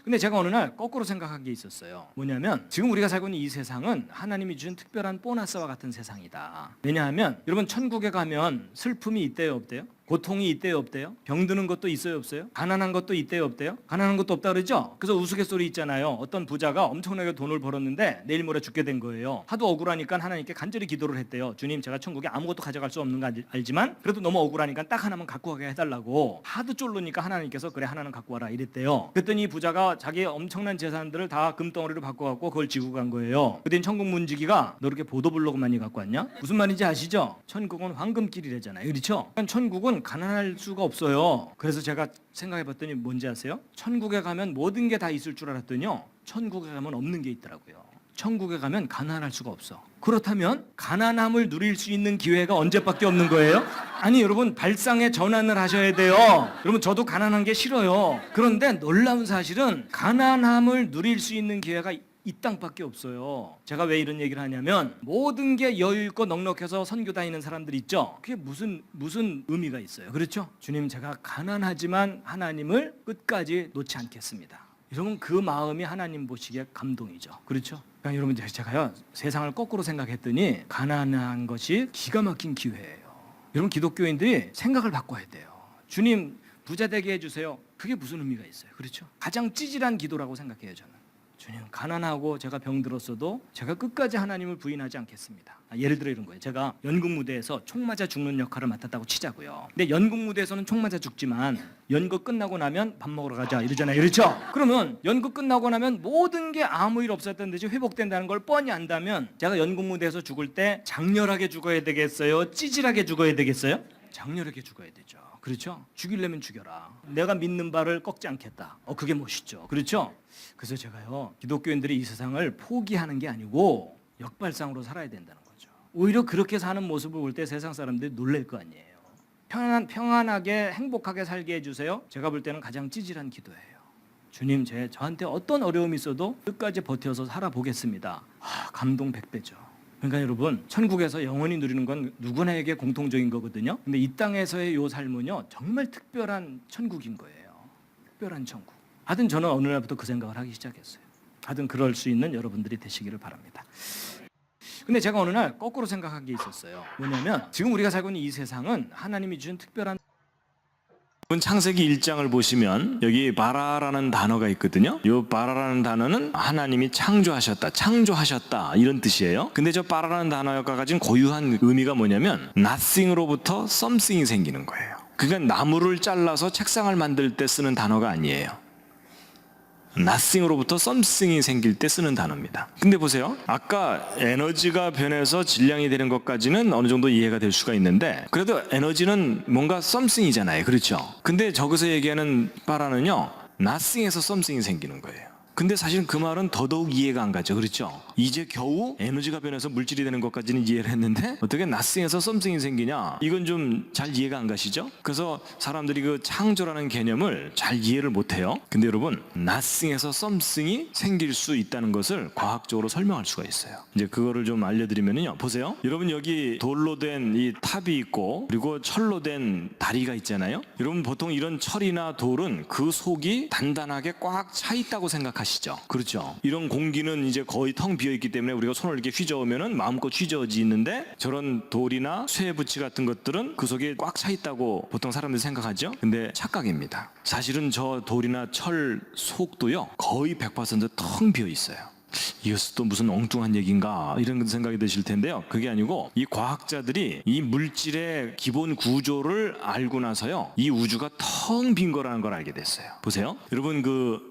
근데 제가 어느 날 거꾸로 생각한 게 있었어요. 뭐냐면 지금 우리가 살고 있는 이 세상은 하나님이 주신 특별한 보너스와 같은 세상이다. 왜냐하면 여러분 천국에 가면 슬픔이 있대요 없대요? 고통이 있대요 없대요? 병드는 것도 있어요 없어요? 가난한 것도 있대요 없대요? 가난한 것도 없다 그러죠? 그래서 우스갯소리 있잖아요. 어떤 부자가 엄청나게 돈을 벌었는데 내일 모레 죽게 된 거예요. 하도 억울하니까 하나님께 간절히 기도를 했대요. 주님, 제가 천국에 아무것도 가져갈 수 없는 거 알지만 그래도 너무 억울하니까 딱 하나만 갖고 가게 해달라고 하도 쫄르니까 하나님께서 그래 하나는 갖고 와라 이랬대요. 그랬더니 부자가 자기의 엄청난 재산들을 다 금덩어리로 바꿔갖고 그걸 지고 간 거예요. 그랬더니 천국 문지기가 너 이렇게 보도블록 많이 갖고 왔냐? 무슨 말인지 아시죠? 천국은 황금길이래잖아요. 그렇죠? 그러니까 천국은 가난할 수가 없어요. 그래서 제가 생각해봤더니 뭔지 아세요? 천국에 가면 모든 게 다 있을 줄 알았더니요, 천국에 가면 없는 게 있더라고요. 천국에 가면 가난할 수가 없어. 그렇다면 가난함을 누릴 수 있는 기회가 언제밖에 없는 거예요? 아니 여러분, 발상의 전환을 하셔야 돼요. 여러분, 저도 가난한 게 싫어요. 그런데 놀라운 사실은 가난함을 누릴 수 있는 기회가 이 땅밖에 없어요. 제가 왜 이런 얘기를 하냐면 모든 게 여유 있고 넉넉해서 선교 다니는 사람들 있죠. 그게 무슨 의미가 있어요. 그렇죠? 주님, 제가 가난하지만 하나님을 끝까지 놓지 않겠습니다. 여러분, 그 마음이 하나님 보시기에 감동이죠. 그렇죠? 그러니까 여러분, 제가요 세상을 거꾸로 생각했더니 가난한 것이 기가 막힌 기회예요. 여러분, 기독교인들이 생각을 바꿔야 돼요. 주님, 부자 되게 해주세요. 그게 무슨 의미가 있어요? 그렇죠? 가장 찌질한 기도라고 생각해요. 저는 주님, 가난하고 제가 병들었어도 제가 끝까지 하나님을 부인하지 않겠습니다. 예를 들어 이런 거예요. 제가 연극 무대에서 총 맞아 죽는 역할을 맡았다고 치자고요. 근데 연극 무대에서는 총 맞아 죽지만 연극 끝나고 나면 밥 먹으러 가자 이러잖아요. 그렇죠? 그러면 연극 끝나고 나면 모든 게 아무 일 없었던 듯이 회복된다는 걸 뻔히 안다면 제가 연극 무대에서 죽을 때 장렬하게 죽어야 되겠어요? 찌질하게 죽어야 되겠어요? 장렬하게 죽어야 되죠. 그렇죠? 죽이려면 죽여라. 내가 믿는 바를 꺾지 않겠다. 그게 멋있죠. 그렇죠? 그래서 제가요, 기독교인들이 이 세상을 포기하는 게 아니고 역발상으로 살아야 된다는 거죠. 오히려 그렇게 사는 모습을 볼 때 세상 사람들이 놀랄 거 아니에요. 평안하게 행복하게 살게 해주세요. 제가 볼 때는 가장 찌질한 기도예요. 주님, 저한테 어떤 어려움이 있어도 끝까지 버텨서 살아보겠습니다. 감동 100배죠. 그러니까 여러분, 천국에서 영원히 누리는 건 누구나에게 공통적인 거거든요. 근데 이 땅에서의 요 삶은요, 정말 특별한 천국인 거예요. 특별한 천국. 하여튼 저는 어느 날부터 그 생각을 하기 시작했어요. 하여튼 그럴 수 있는 여러분들이 되시기를 바랍니다. 근데 제가 어느 날 거꾸로 생각한 게 있었어요. 뭐냐면 지금 우리가 살고 있는 이 세상은 하나님이 주신 특별한, 창세기 1장을 보시면 여기 바라라는 단어가 있거든요. 이 바라라는 단어는 하나님이 창조하셨다 이런 뜻이에요. 근데 저 바라라는 단어가 가진 고유한 의미가 뭐냐면 nothing으로부터 something이 생기는 거예요. 그러니까 나무를 잘라서 책상을 만들 때 쓰는 단어가 아니에요. nothing으로부터 something이 생길 때 쓰는 단어입니다. 근데 보세요, 아까 에너지가 변해서 질량이 되는 것까지는 어느 정도 이해가 될 수가 있는데, 그래도 에너지는 뭔가 something이잖아요. 그렇죠? 근데 저기서 얘기하는 바라는요, nothing에서 something이 생기는 거예요. 근데 사실 그 말은 더더욱 이해가 안 가죠. 그렇죠? 이제 겨우 에너지가 변해서 물질이 되는 것까지는 이해를 했는데 어떻게 nothing에서 something이 생기냐, 이건 좀 잘 이해가 안 가시죠? 그래서 사람들이 그 창조라는 개념을 잘 이해를 못해요. 근데 여러분, nothing에서 something이 생길 수 있다는 것을 과학적으로 설명할 수가 있어요. 이제 그거를 좀 알려드리면요, 보세요. 여러분, 여기 돌로 된 이 탑이 있고 그리고 철로 된 다리가 있잖아요. 여러분, 보통 이런 철이나 돌은 그 속이 단단하게 꽉 차 있다고 생각하시죠? 그렇죠? 이런 공기는 이제 거의 텅 비어 있기 때문에 우리가 손을 이렇게 휘저으면은 마음껏 휘저어지는데, 저런 돌이나 쇠붙이 같은 것들은 그 속에 꽉 차 있다고 보통 사람들이 생각하죠. 근데 착각입니다. 사실은 저 돌이나 철 속도요, 거의 100%텅 비어 있어요. 이것은 또 무슨 엉뚱한 얘기인가 이런 생각이 드실 텐데요, 그게 아니고 이 과학자들이 이 물질의 기본 구조를 알고 나서요, 이 우주가 텅 빈 거라는 걸 알게 됐어요. 보세요, 여러분,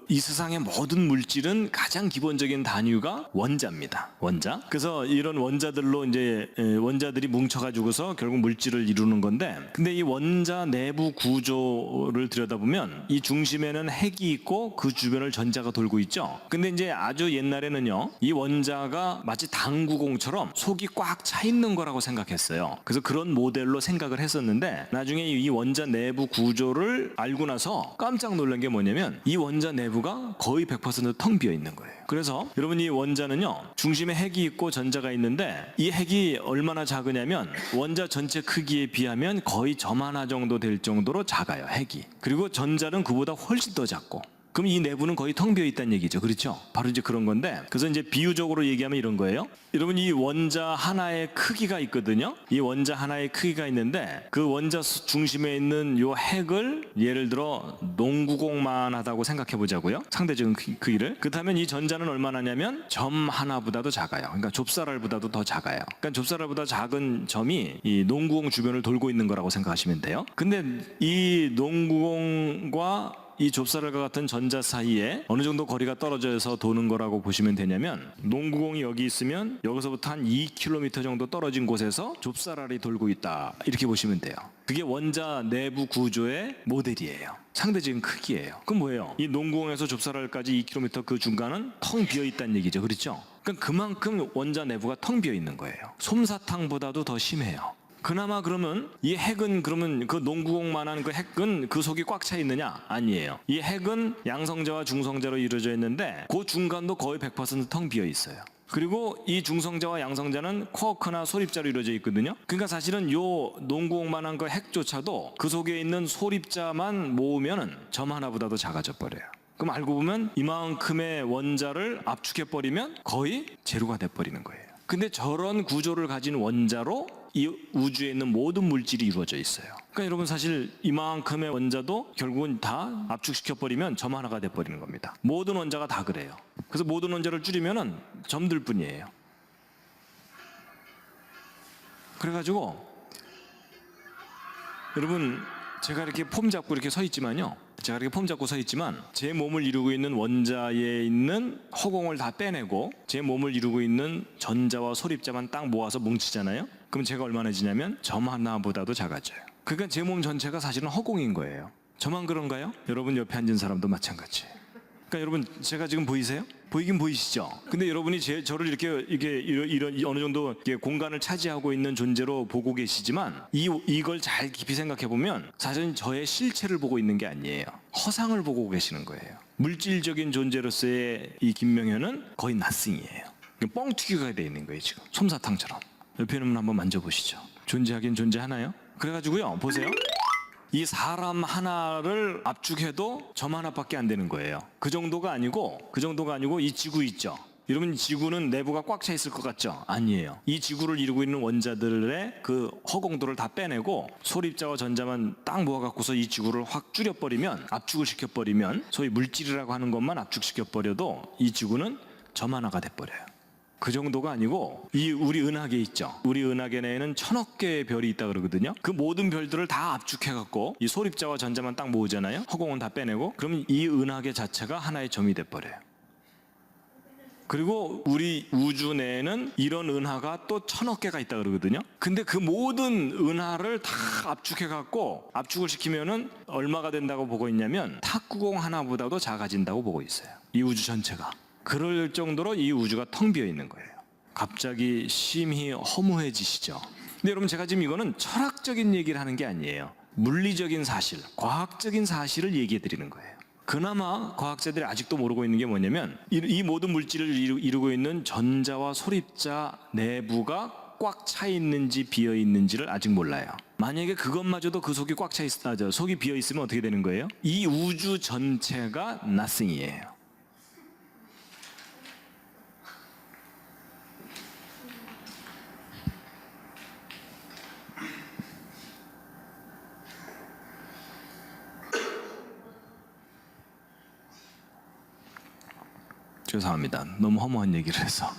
이 세상의 모든 물질은 가장 기본적인 단위가 원자입니다. 원자. 그래서 이런 원자들로 이제 원자들이 뭉쳐가지고서 결국 물질을 이루는 건데, 근데 이 원자 내부 구조를 들여다보면 이 중심에는 핵이 있고 그 주변을 전자가 돌고 있죠. 근데 이제 아주 옛날에는요, 이 원자가 마치 당구공처럼 속이 꽉 차 있는 거라고 생각했어요. 그래서 그런 모델로 생각을 했었는데, 나중에 이 원자 내부 구조를 알고 나서 깜짝 놀란 게 뭐냐면 이 원자 내부가 거의 100%텅 비어 있는 거예요. 그래서 여러분, 이 원자는요, 중심에 핵이 있고 전자가 있는데 이 핵이 얼마나 작으냐면 원자 전체 크기에 비하면 거의 점 하나 정도 될 정도로 작아요, 핵이. 그리고 전자는 그보다 훨씬 더 작고, 그럼 이 내부는 거의 텅 비어 있다는 얘기죠. 그렇죠? 바로 이제 그런 건데, 그래서 이제 비유적으로 얘기하면 이런 거예요. 여러분, 이 원자 하나의 크기가 있거든요. 이 원자 하나의 크기가 있는데 그 원자 중심에 있는 요 핵을 예를 들어 농구공만 하다고 생각해 보자고요. 상대적인 크기를. 그렇다면 이 전자는 얼마나냐면 점 하나보다도 작아요. 그러니까 좁쌀알보다도 더 작아요. 그러니까 좁쌀알보다 작은 점이 이 농구공 주변을 돌고 있는 거라고 생각하시면 돼요. 근데 이 농구공과 이 좁쌀알과 같은 전자 사이에 어느 정도 거리가 떨어져서 도는 거라고 보시면 되냐면, 농구공이 여기 있으면 여기서부터 한 2km 정도 떨어진 곳에서 좁쌀알이 돌고 있다, 이렇게 보시면 돼요. 그게 원자 내부 구조의 모델이에요. 상대적인 크기예요. 그럼 뭐예요? 이 농구공에서 좁쌀알까지 2km 그 중간은 텅 비어 있다는 얘기죠. 그렇죠? 그러니까 그만큼 원자 내부가 텅 비어 있는 거예요. 솜사탕보다도 더 심해요. 그나마 그러면 이 핵은, 그러면 그 농구공만한 그 핵은 그 속이 꽉 차 있느냐? 아니에요. 이 핵은 양성자와 중성자로 이루어져 있는데 그 중간도 거의 100%텅 비어 있어요. 그리고 이 중성자와 양성자는 쿼크나 소립자로 이루어져 있거든요. 그러니까 사실은 요 농구공만한 그 핵조차도 그 속에 있는 소립자만 모으면은 점 하나보다도 작아져 버려요. 그럼 알고 보면 이만큼의 원자를 압축해 버리면 거의 제로가 돼 버리는 거예요. 근데 저런 구조를 가진 원자로 이 우주에 있는 모든 물질이 이루어져 있어요. 그러니까 여러분, 사실 이만큼의 원자도 결국은 다 압축시켜버리면 점 하나가 돼버리는 겁니다. 모든 원자가 다 그래요. 그래서 모든 원자를 줄이면은 점들 뿐이에요. 그래가지고 여러분, 제가 이렇게 폼 잡고 이렇게 서 있지만요, 제가 이렇게 폼 잡고 서 있지만 제 몸을 이루고 있는 원자에 있는 허공을 다 빼내고 제 몸을 이루고 있는 전자와 소립자만 딱 모아서 뭉치잖아요. 그럼 제가 얼마나지냐면 점 하나보다도 작아져요. 그러니까 제 몸 전체가 사실은 허공인 거예요. 저만 그런가요? 여러분 옆에 앉은 사람도 마찬가지. 그러니까 여러분, 제가 지금 보이세요? 보이긴 보이시죠? 근데 여러분이 저를 이렇게 이런 어느 정도 이렇게 공간을 차지하고 있는 존재로 보고 계시지만, 이걸 잘 깊이 생각해 보면 사실은 저의 실체를 보고 있는 게 아니에요. 허상을 보고 계시는 거예요. 물질적인 존재로서의 이 김명현은 거의 낫싱이에요. 뻥튀기가 돼 있는 거예요, 지금. 솜사탕처럼. 옆에 있는 분 한번 만져보시죠. 존재하긴 존재하나요? 그래가지고요, 보세요. 이 사람 하나를 압축해도 점 하나밖에 안 되는 거예요. 그 정도가 아니고 이 지구 있죠. 여러분, 지구는 내부가 꽉 차 있을 것 같죠? 아니에요. 이 지구를 이루고 있는 원자들의 그 허공도를 다 빼내고 소립자와 전자만 딱 모아갖고서 이 지구를 확 줄여버리면, 압축을 시켜버리면, 소위 물질이라고 하는 것만 압축시켜버려도 이 지구는 점 하나가 돼버려요. 그 정도가 아니고, 이 우리 은하계 있죠. 우리 은하계 내에는 1000억 개의 별이 있다 그러거든요. 그 모든 별들을 다 압축해갖고 이 소립자와 전자만 딱 모으잖아요. 허공은 다 빼내고. 그러면 이 은하계 자체가 하나의 점이 돼버려요. 그리고 우리 우주 내에는 이런 은하가 또 1000억 개가 있다 그러거든요. 근데 그 모든 은하를 다 압축해갖고 압축을 시키면은 얼마가 된다고 보고 있냐면 탁구공 하나보다도 작아진다고 보고 있어요. 이 우주 전체가. 그럴 정도로 이 우주가 텅 비어 있는 거예요. 갑자기 심히 허무해지시죠? 근데 여러분, 제가 지금 이거는 철학적인 얘기를 하는 게 아니에요. 물리적인 사실, 과학적인 사실을 얘기해 드리는 거예요. 그나마 과학자들이 아직도 모르고 있는 게 뭐냐면, 이 모든 물질을 이루고 있는 전자와 소립자 내부가 꽉 차 있는지 비어 있는지를 아직 몰라요. 만약에 그것마저도 그 속이 꽉 차 속이 비어 있으면 어떻게 되는 거예요? 이 우주 전체가 nothing이에요. 죄송합니다. 너무 허무한 얘기를 해서.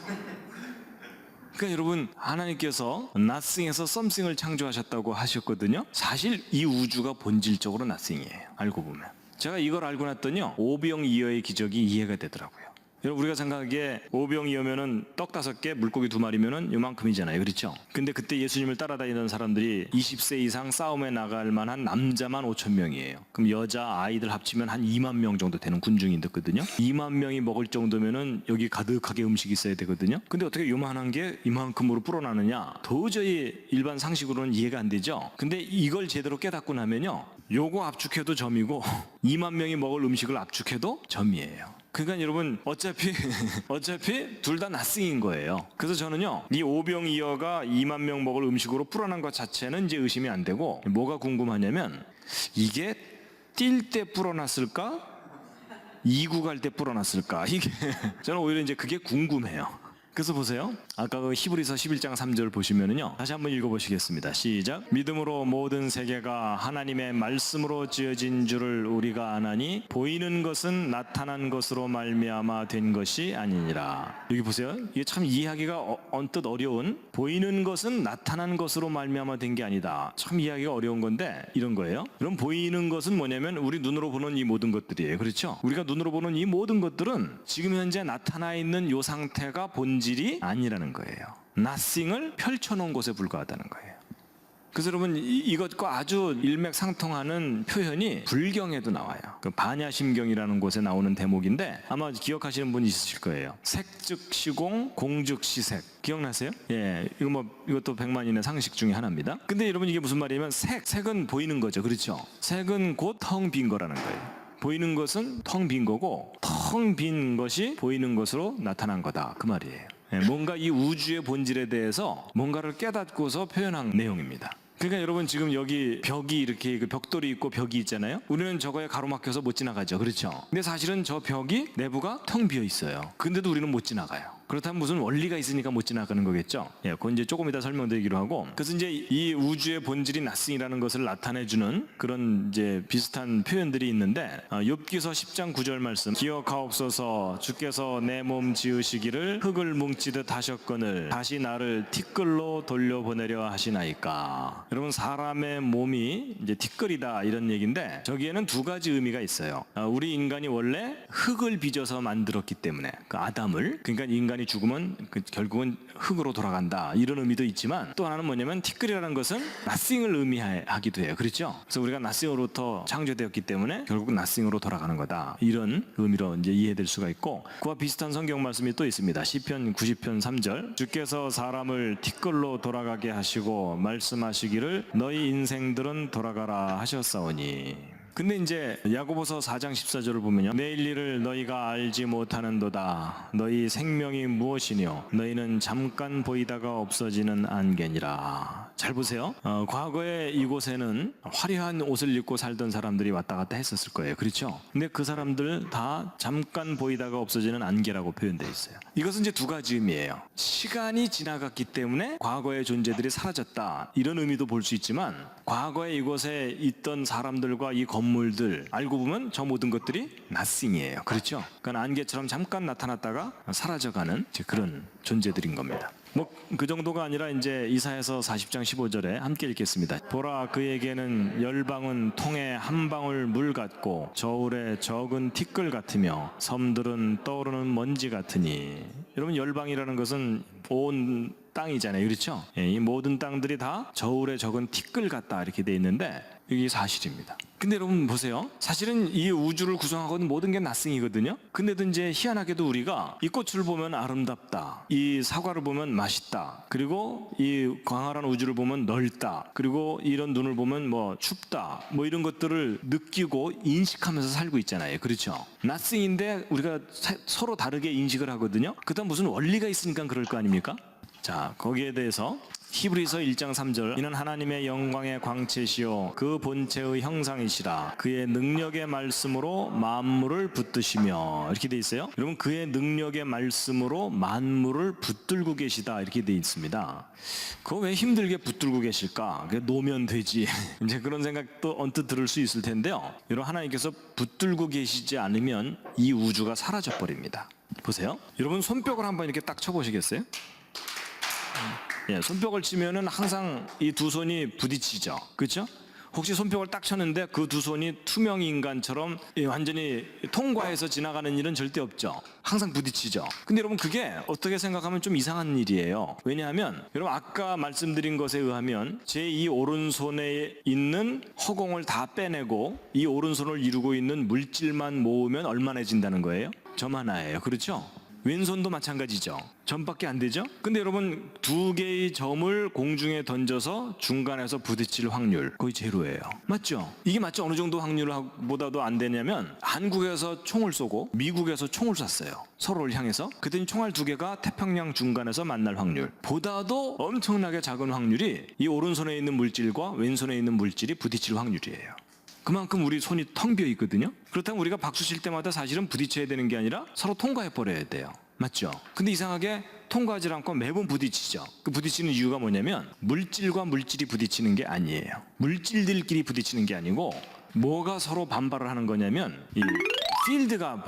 그러니까 여러분, 하나님께서 nothing에서 something을 창조하셨다고 하셨거든요. 사실 이 우주가 본질적으로 nothing이에요. 알고 보면. 제가 이걸 알고 났더니요, 오병이어의 기적이 이해가 되더라고요. 여러분, 우리가 생각하기에 오병이어면은 떡 5개, 물고기 2마리면은 요만큼이잖아요. 그렇죠? 근데 그때 예수님을 따라다니던 사람들이 20세 이상 싸움에 나갈 만한 남자만 5,000명이에요. 그럼 여자 아이들 합치면 한 2만 명 정도 되는 군중이 있거든요. 2만 명이 먹을 정도면은 여기 가득하게 음식이 있어야 되거든요. 근데 어떻게 요만한 게 이만큼으로 불어나느냐? 도저히 일반 상식으로는 이해가 안 되죠. 근데 이걸 제대로 깨닫고 나면요, 요거 압축해도 점이고 2만 명이 먹을 음식을 압축해도 점이에요. 그러니까 여러분, 어차피 둘 다 nothing인 거예요. 그래서 저는요, 이 오병이어가 2만 명 먹을 음식으로 불어난 것 자체는 이제 의심이 안 되고, 뭐가 궁금하냐면 이게 뛸 때 불어났을까? 2구 갈 때 불어났을까? 이게 저는 오히려 이제 그게 궁금해요. 그래서 보세요. 아까 그 히브리서 11장 3절 보시면은요. 다시 한번 읽어보시겠습니다. 시작. 믿음으로 모든 세계가 하나님의 말씀으로 지어진 줄을 우리가 아나니 보이는 것은 나타난 것으로 말미암아 된 것이 아니니라. 여기 보세요. 이게 참 이해하기가 언뜻 어려운 보이는 것은 나타난 것으로 말미암아 된 게 아니다. 참 이해하기가 어려운 건데 이런 거예요. 그럼 보이는 것은 뭐냐면 우리 눈으로 보는 이 모든 것들이에요. 그렇죠? 우리가 눈으로 보는 이 모든 것들은 지금 현재 나타나 있는 이 상태가 본질이 아니라는 거예요. nothing을 펼쳐놓은 것에 불과하다는 거예요. 그래서 여러분 이것과 아주 일맥상통하는 표현이 불경에도 나와요. 그 반야심경이라는 곳에 나오는 대목인데 아마 기억하시는 분이 있으실 거예요. 색즉 시공, 공즉 시색. 기억나세요? 예, 이것도 백만인의 상식 중에 하나입니다. 근데 여러분 이게 무슨 말이냐면 색은 보이는 거죠, 그렇죠? 색은 곧 텅 빈 거라는 거예요. 보이는 것은 텅 빈 거고 텅 빈 것이 보이는 것으로 나타난 거다 그 말이에요. 뭔가 이 우주의 본질에 대해서 뭔가를 깨닫고서 표현한 내용입니다. 그러니까 여러분 지금 여기 벽이 이렇게 그 벽돌이 있고 벽이 있잖아요. 우리는 저거에 가로막혀서 못 지나가죠, 그렇죠? 근데 사실은 저 벽이 내부가 텅 비어 있어요. 근데도 우리는 못 지나가요. 그렇다면 무슨 원리가 있으니까 못 지나가는 거겠죠. 예, 그건 이제 조금 이따 설명드리기로 하고. 그래서 이제 이 우주의 본질이 nothing이라는 것을 나타내주는 그런 이제 비슷한 표현들이 있는데 욥기서 10장 9절 말씀. 기억하옵소서 주께서 내 몸 지으시기를 흙을 뭉치듯 하셨거늘 다시 나를 티끌로 돌려보내려 하시나이까. 여러분 사람의 몸이 이제 티끌이다 이런 얘기인데 저기에는 두 가지 의미가 있어요. 우리 인간이 원래 흙을 빚어서 만들었기 때문에 그 아담을 그러니까 인간이 죽으면 결국은 흙으로 돌아간다 이런 의미도 있지만 또 하나는 뭐냐면 티끌이라는 것은 nothing을 의미하기도 해요. 그렇죠? 그래서 우리가 nothing으로부터 창조되었기 때문에 결국 nothing으로 돌아가는 거다 이런 의미로 이제 이해될 수가 있고 그와 비슷한 성경 말씀이 또 있습니다. 시편 90편 3절 주께서 사람을 티끌로 돌아가게 하시고 말씀하시기를 너희 인생들은 돌아가라 하셨사오니. 근데 이제 야고보서 4장 14절을 보면요. 내일 일을 너희가 알지 못하는도다. 너희 생명이 무엇이뇨? 너희는 잠깐 보이다가 없어지는 안개니라. 잘 보세요. 과거에 이곳에는 화려한 옷을 입고 살던 사람들이 왔다 갔다 했었을 거예요. 그렇죠? 근데 그 사람들 다 잠깐 보이다가 없어지는 안개라고 표현되어 있어요. 이것은 이제 두 가지 의미예요. 시간이 지나갔기 때문에 과거의 존재들이 사라졌다. 이런 의미도 볼 수 있지만 과거에 이곳에 있던 사람들과 이 건물들 알고 보면 저 모든 것들이 nothing이에요. 그렇죠? 그러니까 안개처럼 잠깐 나타났다가 사라져가는 그런 존재들인 겁니다. 그 정도가 아니라 이제 이사야서 40장 15절에 함께 읽겠습니다. 보라 그에게는 열방은 통에 한 방울 물 같고 저울에 적은 티끌 같으며 섬들은 떠오르는 먼지 같으니. 여러분 열방이라는 것은 온 땅이잖아요. 그렇죠? 이 모든 땅들이 다 저울에 적은 티끌 같다 이렇게 돼 있는데 이게 사실입니다. 근데 여러분 보세요. 사실은 이 우주를 구성하고 있는 모든 게 nothing이거든요. 근데도 이제 희한하게도 우리가 이 꽃을 보면 아름답다. 이 사과를 보면 맛있다. 그리고 이 광활한 우주를 보면 넓다. 그리고 이런 눈을 보면 뭐 춥다. 뭐 이런 것들을 느끼고 인식하면서 살고 있잖아요. 그렇죠? nothing인데 우리가 서로 다르게 인식을 하거든요. 그다음 무슨 원리가 있으니까 그럴 거 아닙니까? 자, 거기에 대해서 히브리서 1장 3절 이는 하나님의 영광의 광채시요 그 본체의 형상이시라 그의 능력의 말씀으로 만물을 붙드시며 이렇게 돼 있어요. 여러분 그의 능력의 말씀으로 만물을 붙들고 계시다 이렇게 돼 있습니다. 그거 왜 힘들게 붙들고 계실까? 놓으면 되지. 이제 그런 생각도 언뜻 들을 수 있을 텐데요. 여러분 하나님께서 붙들고 계시지 않으면 이 우주가 사라져 버립니다. 보세요. 여러분 손뼉을 한번 이렇게 딱 쳐보시겠어요? 예, 손뼉을 치면은 항상 이 두 손이 부딪히죠. 그렇죠? 혹시 손뼉을 딱 쳤는데 그 두 손이 투명 인간처럼 완전히 통과해서 지나가는 일은 절대 없죠. 항상 부딪히죠. 근데 여러분 그게 어떻게 생각하면 좀 이상한 일이에요. 왜냐하면 여러분 아까 말씀드린 것에 의하면 제 이 오른손에 있는 허공을 다 빼내고 이 오른손을 이루고 있는 물질만 모으면 얼마나진다는 거예요? 점 하나예요. 그렇죠? 왼손도 마찬가지죠. 점밖에 안 되죠? 근데 여러분 두 개의 점을 공중에 던져서 중간에서 부딪힐 확률 거의 제로예요. 맞죠? 이게 맞죠? 어느 정도 확률보다도 안 되냐면 한국에서 총을 쏘고 미국에서 총을 쐈어요. 서로를 향해서. 그랬더니 총알 두 개가 태평양 중간에서 만날 확률 보다도 엄청나게 작은 확률이 이 오른손에 있는 물질과 왼손에 있는 물질이 부딪힐 확률이에요. 그만큼 우리 손이 텅 비어 있거든요. 그렇다면 우리가 박수 칠 때마다 사실은 부딪혀야 되는 게 아니라 서로 통과해 버려야 돼요. 맞죠? 근데 이상하게 통과하지 않고 매번 부딪히죠. 그 부딪히는 이유가 뭐냐면 물질과 물질이 부딪히는 게 아니에요. 물질들끼리 부딪히는 게 아니고 뭐가 서로 반발을 하는 거냐면 이 필드가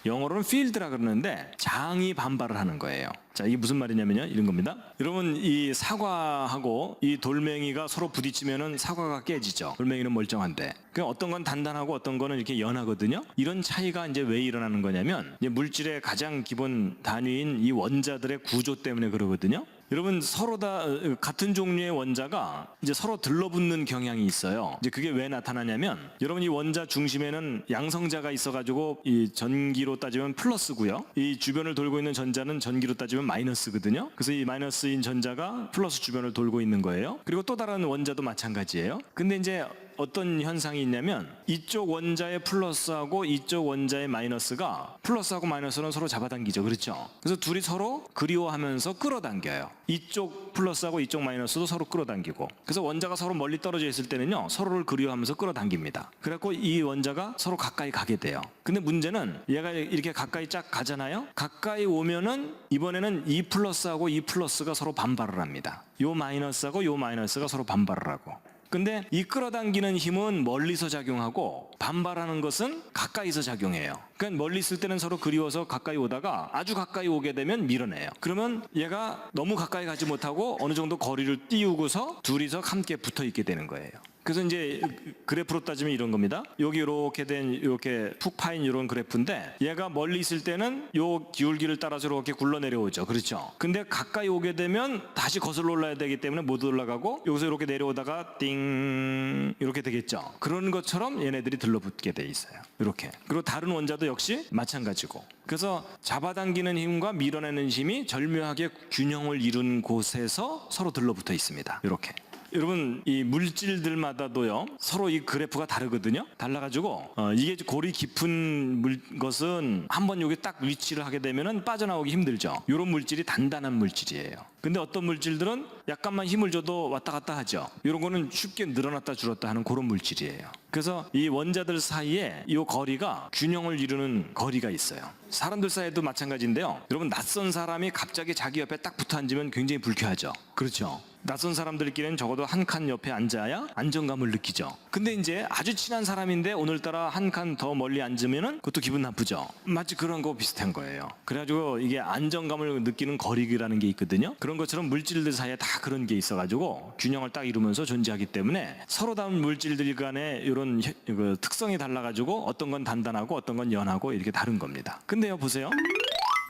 영어로는 필드라 그러는데 장이 반발을 하는 거예요. 자, 이게 무슨 말이냐면요. 이런 겁니다. 여러분, 이 사과하고 이 돌멩이가 서로 부딪히면은 사과가 깨지죠. 돌멩이는 멀쩡한데. 그 어떤 건 단단하고 어떤 거는 이렇게 연하거든요. 이런 차이가 이제 왜 일어나는 거냐면 이제 물질의 가장 기본 단위인 이 원자들의 구조 때문에 그러거든요. 여러분, 서로 다 같은 종류의 원자가 이제 서로 들러붙는 경향이 있어요. 이제 그게 왜 나타나냐면 여러분, 이 원자 중심에는 양성자가 있어가지고 이 전기로 따지면 플러스고요. 이 주변을 돌고 있는 전자는 전기로 따지면 마이너스거든요. 그래서 이 마이너스인 전자가 플러스 주변을 돌고 있는 거예요. 그리고 또 다른 원자도 마찬가지예요. 근데 이제 어떤 현상이 있냐면 이쪽 원자의 플러스하고 이쪽 원자의 마이너스가 플러스하고 마이너스는 서로 잡아당기죠. 그렇죠? 그래서 둘이 서로 그리워하면서 끌어당겨요. 이쪽 플러스하고 이쪽 마이너스도 서로 끌어당기고. 그래서 원자가 서로 멀리 떨어져 있을 때는요, 서로를 그리워하면서 끌어당깁니다. 그래갖고 이 원자가 서로 가까이 가게 돼요. 근데 문제는 얘가 이렇게 가까이 쫙 가잖아요. 가까이 오면은 이번에는 이 플러스하고 이 플러스가 서로 반발을 합니다. 요 마이너스하고 요 마이너스가 서로 반발을 하고. 근데 이 끌어당기는 힘은 멀리서 작용하고 반발하는 것은 가까이서 작용해요. 그러니까 멀리 있을 때는 서로 그리워서 가까이 오다가 아주 가까이 오게 되면 밀어내요. 그러면 얘가 너무 가까이 가지 못하고 어느 정도 거리를 띄우고서 둘이서 함께 붙어 있게 되는 거예요. 그래서 이제 그래프로 따지면 이런 겁니다. 여기 이렇게 된 이렇게 푹 파인 이런 그래프인데 얘가 멀리 있을 때는 요 기울기를 따라서 이렇게 굴러 내려오죠. 그렇죠? 근데 가까이 오게 되면 다시 거슬러 올라야 되기 때문에 못 올라가고 여기서 이렇게 내려오다가 띵 이렇게 되겠죠. 그런 것처럼 얘네들이 들러붙게 돼 있어요. 이렇게. 그리고 다른 원자도 역시 마찬가지고. 그래서 잡아당기는 힘과 밀어내는 힘이 절묘하게 균형을 이룬 곳에서 서로 들러붙어 있습니다. 이렇게. 여러분, 이 물질들마다도요 서로 이 그래프가 다르거든요. 달라가지고 이게 골이 깊은 것은 한번 여기 딱 위치를 하게 되면은 빠져나오기 힘들죠. 이런 물질이 단단한 물질이에요. 근데 어떤 물질들은 약간만 힘을 줘도 왔다 갔다 하죠. 이런 거는 쉽게 늘어났다 줄었다 하는 그런 물질이에요. 그래서 이 원자들 사이에 이 거리가 균형을 이루는 거리가 있어요. 사람들 사이에도 마찬가지인데요. 여러분, 낯선 사람이 갑자기 자기 옆에 딱 붙어 앉으면 굉장히 불쾌하죠. 그렇죠? 낯선 사람들끼리는 적어도 한 칸 옆에 앉아야 안정감을 느끼죠. 근데 이제 아주 친한 사람인데 오늘따라 한 칸 더 멀리 앉으면은 그것도 기분 나쁘죠. 마치 그런 거 비슷한 거예요. 그래가지고 이게 안정감을 느끼는 거리라는 게 있거든요. 그런 것처럼 물질들 사이에 다 그런 게 있어가지고 균형을 딱 이루면서 존재하기 때문에 서로 다른 물질들 간에 이런 특성이 달라가지고 어떤 건 단단하고 어떤 건 연하고 이렇게 다른 겁니다. 근데요, 보세요.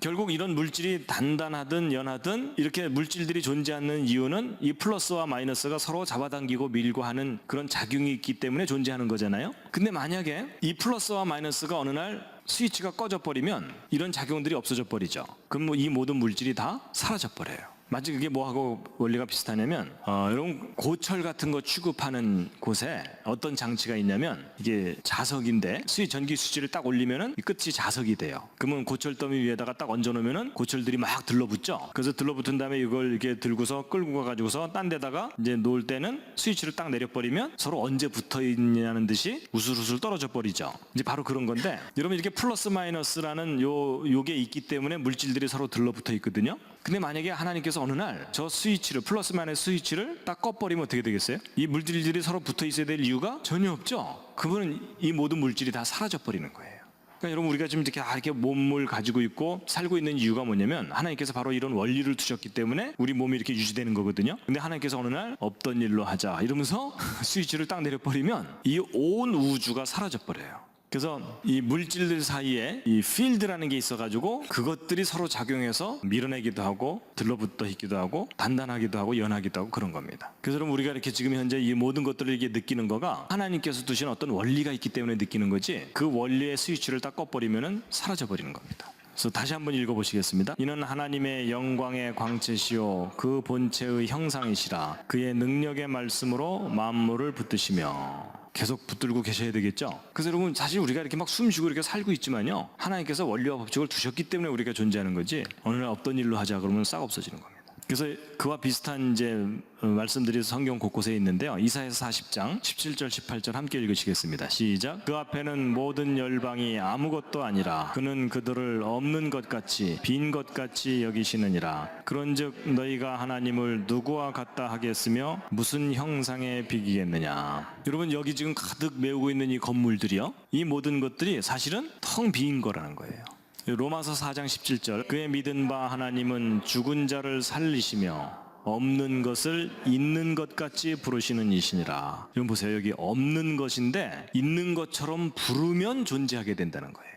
결국 이런 물질이 단단하든 연하든 이렇게 물질들이 존재하는 이유는 이 플러스와 마이너스가 서로 잡아당기고 밀고 하는 그런 작용이 있기 때문에 존재하는 거잖아요. 근데 만약에 이 플러스와 마이너스가 어느 날 스위치가 꺼져 버리면 이런 작용들이 없어져 버리죠. 그럼 이 모든 물질이 다 사라져 버려요. 마치 그게 뭐하고 원리가 비슷하냐면 여러분, 고철 같은 거 취급하는 곳에 어떤 장치가 있냐면 이게 자석인데 전기 스위치를 딱 올리면은 이 끝이 자석이 돼요. 그러면 고철 더미 위에다가 딱 얹어 놓으면은 고철들이 막 들러붙죠. 그래서 들러붙은 다음에 이걸 이렇게 들고서 끌고 가가지고서 딴 데다가 이제 놓을 때는 스위치를 딱 내려버리면 서로 언제 붙어 있냐는 듯이 우슬우슬 떨어져 버리죠. 이제 바로 그런 건데 여러분, 이렇게 플러스 마이너스라는 요게 있기 때문에 물질들이 서로 들러붙어 있거든요. 근데 만약에 하나님께서 어느 날 저 스위치를 플러스 마이너스 스위치를 딱 꺼버리면 어떻게 되겠어요? 이 물질들이 서로 붙어 있어야 될 이유가 전혀 없죠. 그분은 이 모든 물질이 다 사라져 버리는 거예요. 그러니까 여러분, 우리가 지금 이렇게 몸을 가지고 있고 살고 있는 이유가 뭐냐면 하나님께서 바로 이런 원리를 두셨기 때문에 우리 몸이 이렇게 유지되는 거거든요. 근데 하나님께서 어느 날 없던 일로 하자 이러면서 스위치를 딱 내려버리면 이 온 우주가 사라져 버려요. 그래서 이 물질들 사이에 이 필드라는 게 있어가지고 그것들이 서로 작용해서 밀어내기도 하고 들러붙어 있기도 하고 단단하기도 하고 연하기도 하고 그런 겁니다. 그래서 여러분, 우리가 이렇게 지금 현재 이 모든 것들을 이게 느끼는 거가 하나님께서 두신 어떤 원리가 있기 때문에 느끼는 거지 그 원리의 스위치를 딱 꺼버리면은 사라져 버리는 겁니다. 그래서 다시 한번 읽어보시겠습니다. 이는 하나님의 영광의 광채시요 그 본체의 형상이시라. 그의 능력의 말씀으로 만물을 붙드시며. 계속 붙들고 계셔야 되겠죠. 그래서 여러분, 사실 우리가 이렇게 막 숨쉬고 이렇게 살고 있지만요, 하나님께서 원리와 법칙을 두셨기 때문에 우리가 존재하는 거지 어느 날 없던 일로 하자 그러면 싹 없어지는 겁니다. 그래서 그와 비슷한 이제 말씀들이 성경 곳곳에 있는데요. 이사야서 40장 17절 18절 함께 읽으시겠습니다. 시작. 그 앞에는 모든 열방이 아무것도 아니라 그는 그들을 없는 것 같이 빈 것 같이 여기시느니라. 그런즉 너희가 하나님을 누구와 같다 하겠으며 무슨 형상에 비기겠느냐. 여러분 여기 지금 가득 메우고 있는 이 건물들이요. 이 모든 것들이 사실은 텅 빈 거라는 거예요. 로마서 4장 17절 그의 믿은 바 하나님은 죽은 자를 살리시며 없는 것을 있는 것 같이 부르시는 이시니라. 여러분 보세요. 여기 없는 것인데 있는 것처럼 부르면 존재하게 된다는 거예요.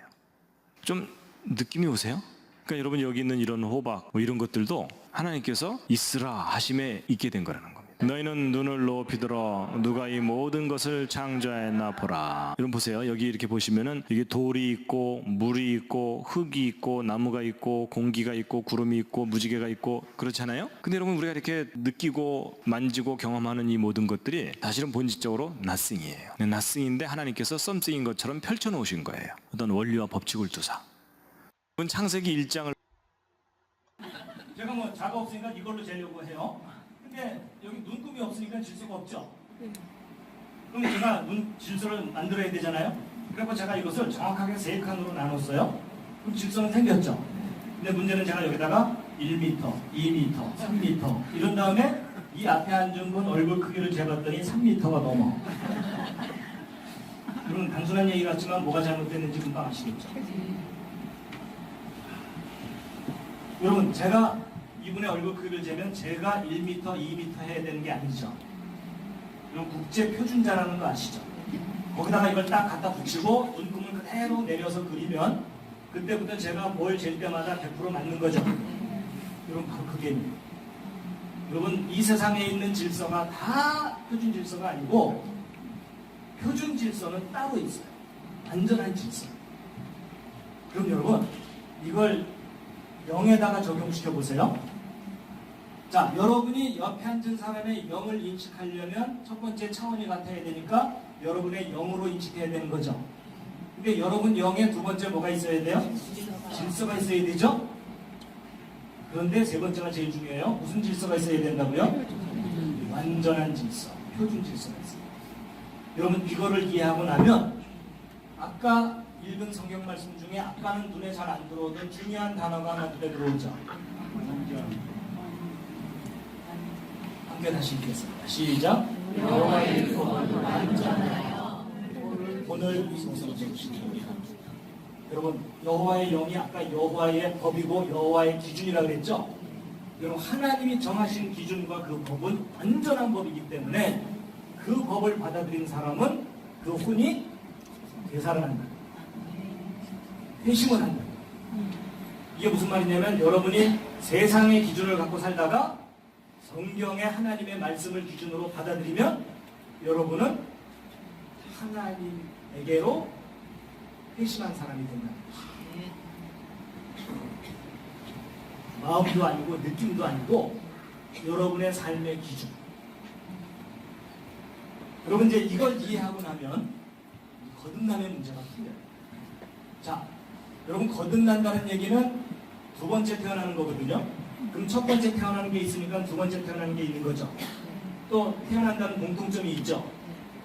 좀 느낌이 오세요? 그러니까 여러분 여기 있는 이런 호박 뭐 이런 것들도 하나님께서 있으라 하심에 있게 된 거라는 겁니다. 너희는 눈을 높이 들어 누가 이 모든 것을 창조하였나 보라. 여러분 보세요. 여기 이렇게 보시면은 이게 돌이 있고 물이 있고 흙이 있고 나무가 있고 공기가 있고 구름이 있고 무지개가 있고 그렇잖아요. 근데 여러분 우리가 이렇게 느끼고 만지고 경험하는 이 모든 것들이 사실은 본질적으로 nothing이에요. nothing인데 하나님께서 something인 것처럼 펼쳐놓으신 거예요. 어떤 원리와 법칙을 두사. 창세기 1장을 제가 뭐 자가 없으니까 이걸로 재려고 해요. 근데 여기 눈금이 없으니까 질서가 없죠. 그럼 제가 질서를 만들어야 되잖아요. 그래서 제가 이것을 정확하게 세 칸으로 나눴어요. 그럼 질서는 생겼죠. 근데 문제는 제가 여기다가 1m, 2m, 3m 이런 다음에 이 앞에 앉은 분 얼굴 크기를 재봤더니 3m가 넘어. 그럼 단순한 얘기 같지만 뭐가 잘못됐는지 금방 아시겠죠. 여러분 제가 이분의 얼굴 크기를 재면 제가 1m, 2m 해야 되는 게 아니죠. 이런 국제 표준자라는 거 아시죠? 거기다가 이걸 딱 갖다 붙이고 눈금을 그대로 내려서 그리면 그때부터 제가 뭘 잴 때마다 100% 맞는 거죠. 여러분 바로 그게 여러분 이 세상에 있는 질서가 다 표준 질서가 아니고 표준 질서는 따로 있어요. 안전한 질서. 그럼 여러분 이걸 0에다가 적용시켜 보세요. 자, 여러분이 옆에 앉은 사람의 0을 인식하려면 첫 번째 차원이 같아야 되니까 여러분의 0으로 인식해야 되는 거죠. 근데 여러분 0에 두 번째 뭐가 있어야 돼요? 질서가 있어야 되죠? 그런데 세 번째가 제일 중요해요. 무슨 질서가 있어야 된다고요? 완전한 질서, 표준 질서가 있어요. 여러분 이거를 이해하고 나면 아까 읽은 성경 말씀 중에 아까는 눈에 잘 안 들어오던 중요한 단어가 하나 눈에 들어오죠. 함께 다시 읽겠습니다. 시작. 여호와의 이름은 완전하여 오늘 여러분 여호와의 영이 아까 여호와의 법이고 여호와의 기준이라고 그랬죠. 여러분 하나님이 정하신 기준과 그 법은 완전한 법이기 때문에 그 법을 받아들인 사람은 그 혼이 회사를 한다. 회심을 한다. 이게 무슨 말이냐면 여러분이 세상의 기준을 갖고 살다가 성경의 하나님의 말씀을 기준으로 받아들이면 여러분은 하나님에게로 회심한 사람이 된다. 마음도 아니고 느낌도 아니고 여러분의 삶의 기준. 여러분 이제 이걸 이해하고 나면 거듭남의 문제가 풀려요. 자, 여러분 거듭난다는 얘기는 두 번째 태어나는 거거든요. 그럼 첫 번째 태어나는 게 있으니까 두 번째 태어나는 게 있는 거죠. 또 태어난다는 공통점이 있죠.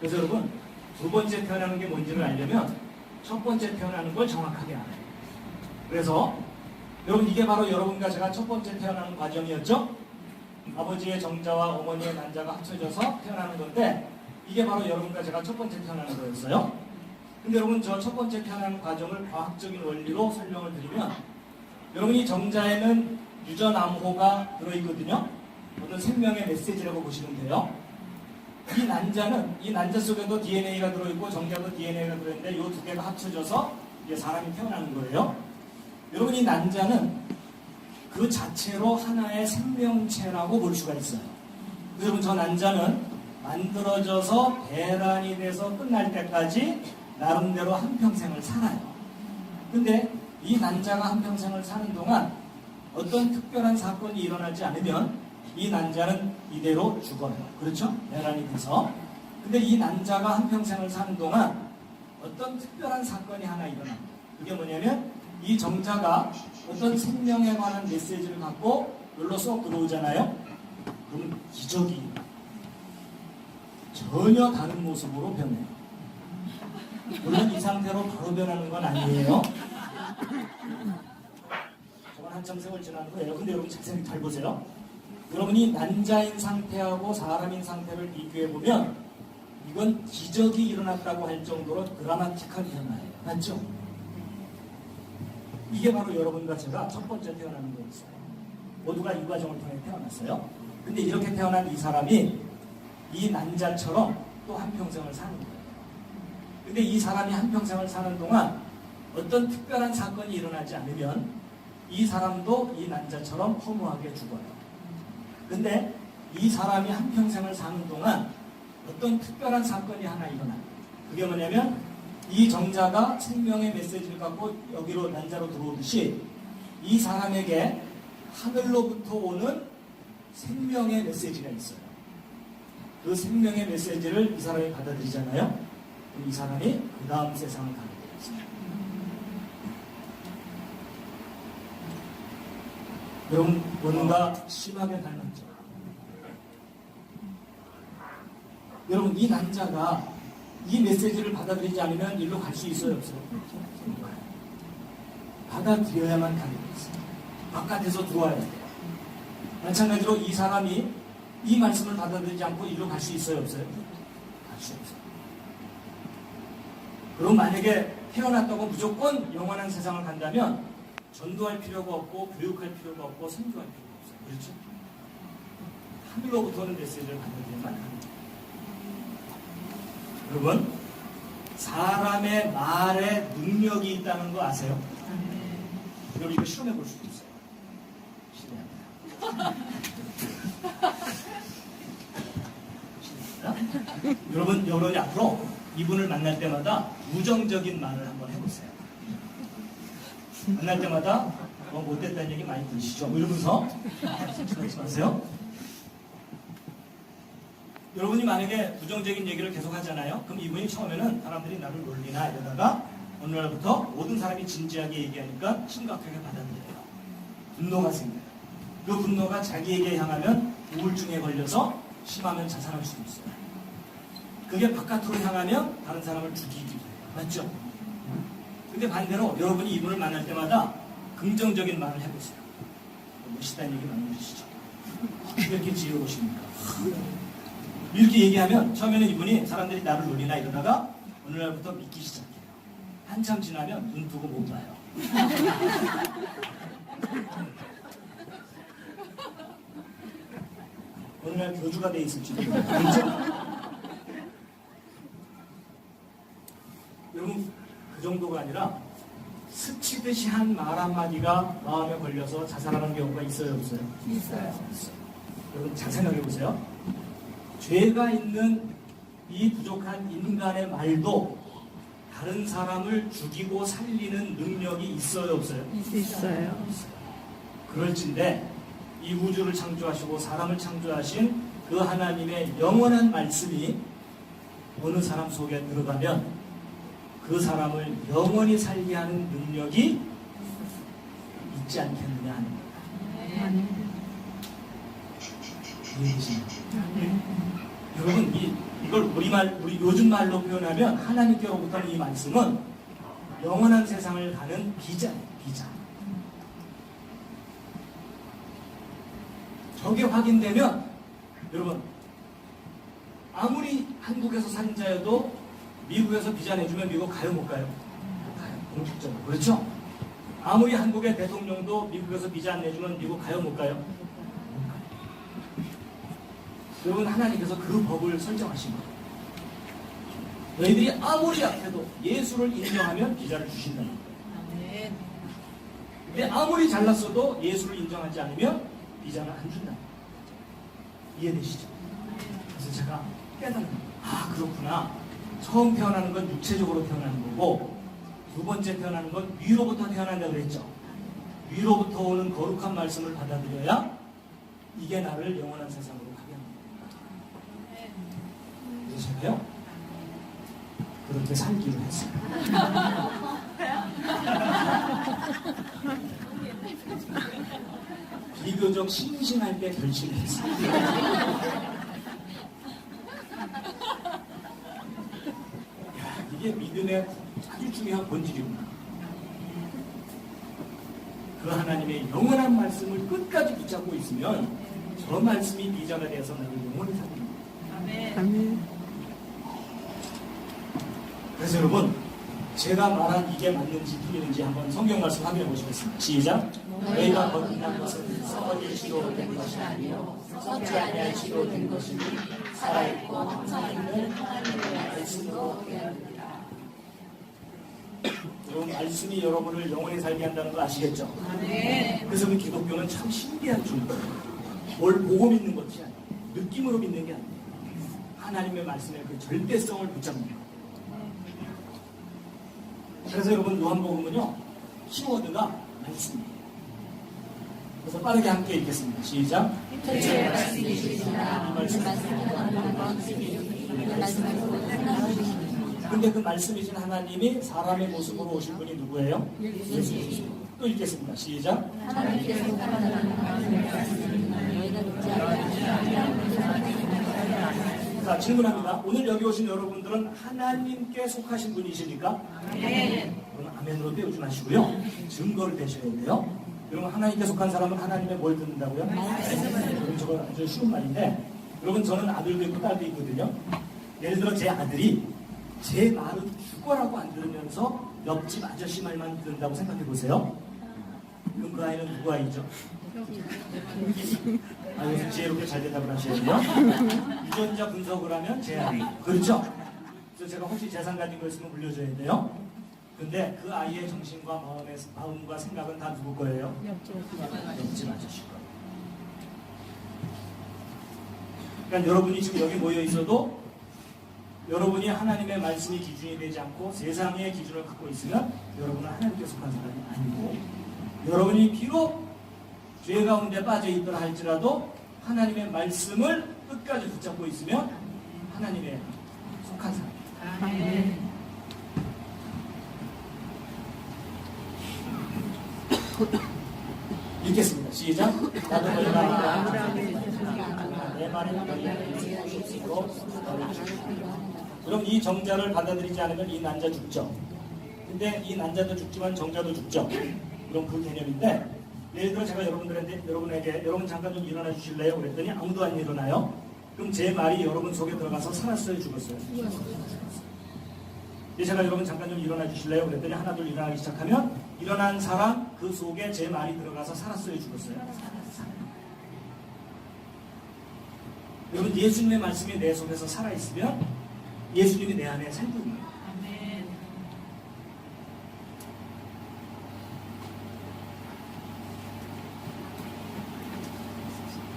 그래서 여러분 두 번째 태어나는 게 뭔지를 알려면 첫 번째 태어나는 걸 정확하게 알아요. 그래서 여러분 이게 바로 여러분과 제가 첫 번째 태어나는 과정이었죠. 아버지의 정자와 어머니의 난자가 합쳐져서 태어나는 건데 이게 바로 여러분과 제가 첫 번째 태어나는 거였어요. 근데 여러분 저 첫 번째 태어나는 과정을 과학적인 원리로 설명을 드리면 여러분이 정자에는 유전암호가 들어있거든요. 어떤 생명의 메시지라고 보시면 돼요. 이 난자 속에도 DNA가 들어있고 정자도 DNA가 들어있는데 이 두 개가 합쳐져서 이게 사람이 태어나는 거예요. 여러분 이 난자는 그 자체로 하나의 생명체라고 볼 수가 있어요. 여러분 저 난자는 만들어져서 배란이 돼서 끝날 때까지 나름대로 한평생을 살아요. 근데 이 난자가 한평생을 사는 동안 어떤 특별한 사건이 일어나지 않으면 이 난자는 이대로 죽어요. 그렇죠? 배란이 돼서. 근데 이 난자가 한평생을 사는 동안 어떤 특별한 사건이 하나 일어납니다. 그게 뭐냐면 이 정자가 어떤 생명에 관한 메시지를 갖고 여기로 쏙 들어오잖아요. 그러면 기적이 전혀 다른 모습으로 변해요. 물론 이 상태로 바로 변하는 건 아니에요. 저건 한참 세월 지난 거예요. 근데 여러분 자세히 잘 보세요. 여러분이 난자인 상태하고 사람인 상태를 비교해보면 이건 기적이 일어났다고 할 정도로 드라마틱한 변화예요. 맞죠? 이게 바로 여러분과 제가 첫 번째 태어나는 거였어요. 모두가 이 과정을 통해 태어났어요. 근데 이렇게 태어난 이 사람이 이 난자처럼 또 한평생을 사는 거예요. 근데 이 사람이 한평생을 사는 동안 어떤 특별한 사건이 일어나지 않으면 이 사람도 이 난자처럼 허무하게 죽어요. 근데 이 사람이 한평생을 사는 동안 어떤 특별한 사건이 하나 일어나요. 그게 뭐냐면 이 정자가 생명의 메시지를 갖고 여기로 난자로 들어오듯이 이 사람에게 하늘로부터 오는 생명의 메시지가 있어요. 그 생명의 메시지를 이 사람이 받아들이잖아요. 그럼 이 사람이 그 다음 세상을 가게 되었어요. 여러분 뭔가 심하게 닮았죠. 여러분 이 난자가 이 메시지를 받아들이지 않으면 일로 갈 수 있어요, 없어요? 받아들여야만 가게 되었어요. 바깥에서 들어와야 돼요. 마찬가지로 이 사람이 이 말씀을 받아들이지 않고 일로 갈 수 있어요, 없어요? 갈 수 없어요. 그럼 만약에 태어났다고 무조건 영원한 세상을 간다면 전도할 필요가 없고 교육할 필요가 없고 선교할 필요가 없어요. 그렇죠? 하늘로부터 오는 메시지를 받아들여야만 합니다. 여러분, 사람의 말에 능력이 있다는 거 아세요? 여러분 이거 실험해 볼 수도 있어요. 실례합니다. 여러분 앞으로 이분을 만날 때마다 우정적인 말을 한번 해보세요. 만날 때마다 못됐다는 얘기 많이 들으시죠? 이러면서 말씀하세요. 여러분이 만약에 부정적인 얘기를 계속 하잖아요. 그럼 이분이 처음에는 사람들이 나를 놀리나 이러다가 어느 날부터 모든 사람이 진지하게 얘기하니까 심각하게 받아들여요. 분노가 생겨요. 그 분노가 자기에게 향하면 우울증에 걸려서 심하면 자살할 수도 있어요. 그게 바깥으로 향하면 다른 사람을 죽이기도 해요. 맞죠? 근데 반대로 여러분이 이분을 만날 때마다 긍정적인 말을 해보세요. 멋있다는 얘기 많이 들으시죠? 이렇게 지어보십니까? 이렇게 얘기하면 처음에는 이분이 사람들이 나를 놀리나 이러다가 어느 날부터 믿기 시작해요. 한참 지나면 눈 뜨고 못 봐요. 어느 날 교주가 돼 있을지도 모르죠. 여러분 그 정도가 아니라 스치듯이 한 말 한마디가 마음에 걸려서 자살하는 경우가 있어요, 없어요? 있어요. 여러분 잘 생각해 보세요. 죄가 있는 이 부족한 인간의 말도 다른 사람을 죽이고 살리는 능력이 있어요, 없어요? 있어요. 그럴진데 이 우주를 창조하시고 사람을 창조하신 그 하나님의 영원한 말씀이 어느 사람 속에 들어가면 그 사람을 영원히 살게 하는 능력이 있지 않겠느냐 하는 거다. 이해되시나요? 여러분 이걸 우리 요즘 말로 표현하면 하나님께로부터는 이 말씀은 영원한 세상을 가는 비자예요. 비자. 저게 확인되면 여러분 아무리 한국에서 산 자여도 미국에서 비자 내주면 미국 가요 못 가요? 가요. 공식적으로. 그렇죠? 아무리 한국의 대통령도 미국에서 비자 안 내주면 미국 가요 못 가요? 못 가요. 여러분 하나님께서 그 법을 설정하신 거예요. 너희들이 아무리 약해도 예수를 인정하면 비자를 주신다는 거예요. 근데 아무리 잘났어도 예수를 인정하지 않으면 비자는 안 준다는 거예요. 이해되시죠? 그래서 제가 깨달은 거예요. 아 그렇구나. 처음 태어나는 건 육체적으로 태어나는 거고 두 번째 태어나는 건 위로부터 태어난다고 그랬죠. 위로부터 오는 거룩한 말씀을 받아들여야 이게 나를 영원한 세상으로 가게 합니다. 그래서 제가요 그렇게 살기로 했어요. 비교적 싱싱할 때 결심을 했어요. 이게 믿음의 아주 중요한 본질이구나. 그 하나님의 영원한 말씀을 끝까지 붙잡고 있으면 저 말씀이 비전에 대해서 나를 영원히 살립니다. 아멘. 그래서 여러분, 제가 말한 이게 맞는지 틀리는지 한번 성경 말씀 확인해 보시겠습니다. 시작. 너희가 거듭난 것은 썩어질 시로 된 것이 아니요 썩지 아니할 시로 된 것이니 살아있고 항상 있는 하나님의 말씀으로 되었느니라. 여러분, 말씀이 여러분을 영원히 살게 한다는 거 아시겠죠? 그래서 그 기독교는 참 신기한 종교예요. 뭘 보고 믿는 것이 아니에요. 느낌으로 믿는 게 아니에요. 하나님의 말씀의 그 절대성을 붙잡는 거예요. 그래서 여러분, 요한복음은요, 키워드가 말씀이에요. 그래서 빠르게 함께 읽겠습니다. 시작. 대체 말씀이시구나. 근데 그 말씀이신 하나님이 사람의 모습으로 오실 분이 누구예요? 예수님이시죠. 또 읽겠습니다. 시작. 자, 질문합니다. 오늘 여기 오신 여러분들은 하나님께 속하신 분이십니까? 그럼 아멘으로 때우지 마시고요. 증거를 대셔야 돼요. 여러분, 하나님께 속한 사람은 하나님의 뭘 듣는다고요? 여러분, 저거 아주 쉬운 말인데, 여러분, 저는 아들도 있고 딸도 있거든요. 예를 들어 제 아들이 제 말은 죽어라고 안 들으면서 옆집 아저씨 말만 듣는다고 생각해 보세요. 그럼 그 아이는 누구 아이죠? 여기서 지혜롭게 잘 대답을 하셔야 돼요. 유전자 분석을 하면 제 아이. 그렇죠? 그래서 제가 혹시 재산 가진 거 있으면 물려줘야 돼요. 근데 그 아이의 정신과 마음과 생각은 다 누구 거예요? 옆집 아저씨 거예요. 그러니까 여러분이 지금 여기 모여 있어도 여러분이 하나님의 말씀이 기준이 되지 않고 세상의 기준을 갖고 있으면 여러분은 하나님께 속한 사람이 아니고, 여러분이 비록 죄 가운데 빠져 있더라 할지라도 하나님의 말씀을 끝까지 붙잡고 있으면 하나님의 속한 사람입니다. 읽겠습니다. 시작. 나도 너희가 내 말을 너희에게 주시고 그럼 이 정자를 받아들이지 않으면 이 난자 죽죠. 근데 이 난자도 죽지만 정자도 죽죠. 그럼 그 개념인데, 예를 들어 제가 여러분에게 여러분 잠깐 좀 일어나 주실래요? 그랬더니 아무도 안 일어나요. 그럼 제 말이 여러분 속에 들어가서 살았어요, 죽었어요? 제가 여러분 잠깐 좀 일어나 주실래요? 그랬더니 하나 둘 일어나기 시작하면 일어난 사람 그 속에 제 말이 들어가서 살았어요, 죽었어요? 여러분, 예수님의 말씀이 내 속에서 살아있으면 예수님이 내 안에 살고 있는 거예요.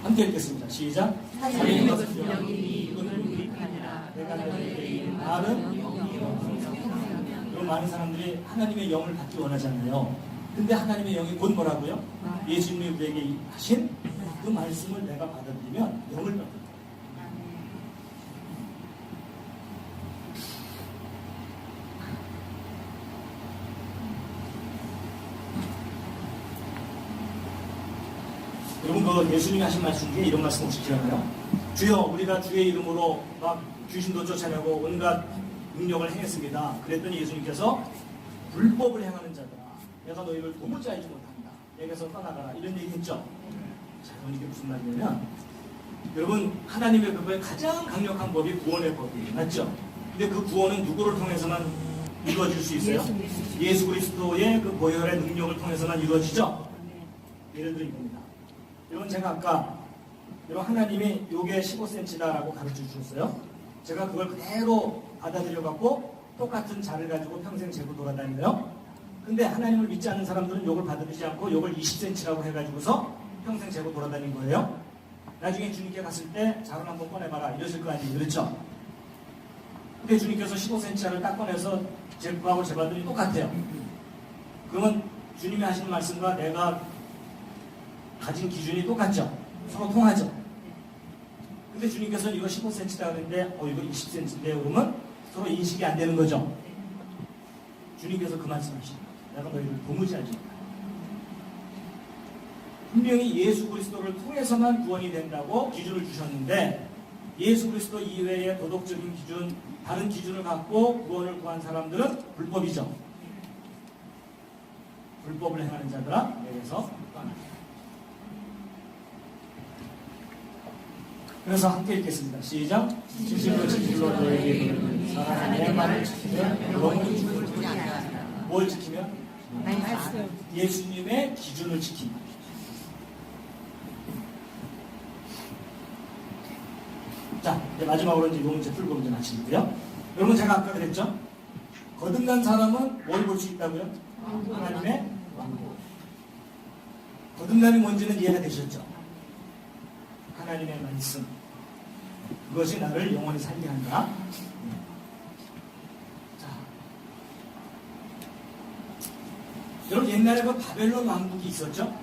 함께 읽겠습니다. 시작. 하나님의 분명히 이분을 위입하니라. 내가 너희에게 이 말은 영이요. 많은 사람들이 하나님의 영을 받기 원하잖아요. 근데 하나님의 영이 곧 뭐라고요? 예수님이 우리에게 하신 그 말씀을 내가 받아들이면 영을 받는다. 여러분, 그 예수님이 하신 말씀 중에 이런 말씀 혹시 기억나요? 주여, 우리가 주의 이름으로 막 귀신도 쫓아내고 온갖 능력을 행했습니다. 그랬더니 예수님께서 불법을 행하는 자들아, 내가 너희를 도무지 알지 못한다. 여기서 떠나가라. 이런 얘기 했죠. 자, 여러분, 이게 무슨 말이냐면, 여러분, 하나님의 법의 가장 강력한 법이 구원의 법이에요. 맞죠? 근데 그 구원은 누구를 통해서만 이루어질 수 있어요? 예수 그리스도의 그 보혈의 능력을 통해서만 이루어지죠? 예를 들어 이겁니다. 여러분, 제가 아까 여러분, 하나님이 요게 15cm다라고 가르쳐 주셨어요. 제가 그걸 그대로 받아들여 갖고 똑같은 자를 가지고 평생 재고 돌아다녀요. 근데 하나님을 믿지 않는 사람들은 요걸 받아들이지 않고 요걸 20cm라고 해가지고서 평생 재고 돌아다닌 거예요. 나중에 주님께 갔을 때 자를 한번 꺼내봐라 이러실 거 아니에요. 그렇죠? 근데 주님께서 15cm를 딱 꺼내서 제구하고 재봤더니 똑같아요. 그러면 주님이 하시는 말씀과 내가 가진 기준이 똑같죠? 서로 통하죠? 근데 주님께서는 이거 15cm다 그랬는데 이거 20cm인데 그러면 서로 인식이 안 되는 거죠? 주님께서 그 말씀하시는 거예요. 내가 너희를 도무지 알지 못한다. 분명히 예수 그리스도를 통해서만 구원이 된다고 기준을 주셨는데 예수 그리스도 이외의 도덕적인 기준, 다른 기준을 갖고 구원을 구한 사람들은 불법이죠. 불법을 행하는 자들아 내게서 떠나라. 그래서 함께 읽겠습니다. 시작. 진실로 진실로 너에게 이르노니 사람이 내 말을 지키면 영원히 죽을 것이다. 뭘 지키면? 예수님의 기준을 지킨다. 자, 이제 마지막으로 이제 이 문제 풀고 이제 마치고요. 여러분 제가 아까 그랬죠? 거듭난 사람은 뭘 볼 수 있다고요? 하나님의 왕국. 거듭남이 뭔지는 이해가 되셨죠? 하나님의 말씀. 그것이 나를 영원히 살게 한다. 자, 여러분 옛날에 그 바벨론 왕국이 있었죠?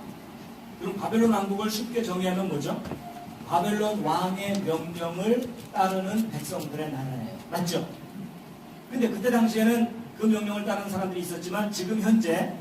여러분 바벨론 왕국을 쉽게 정의하면 뭐죠? 바벨론 왕의 명령을 따르는 백성들의 나라예요. 맞죠? 근데 그때 당시에는 그 명령을 따르는 사람들이 있었지만 지금 현재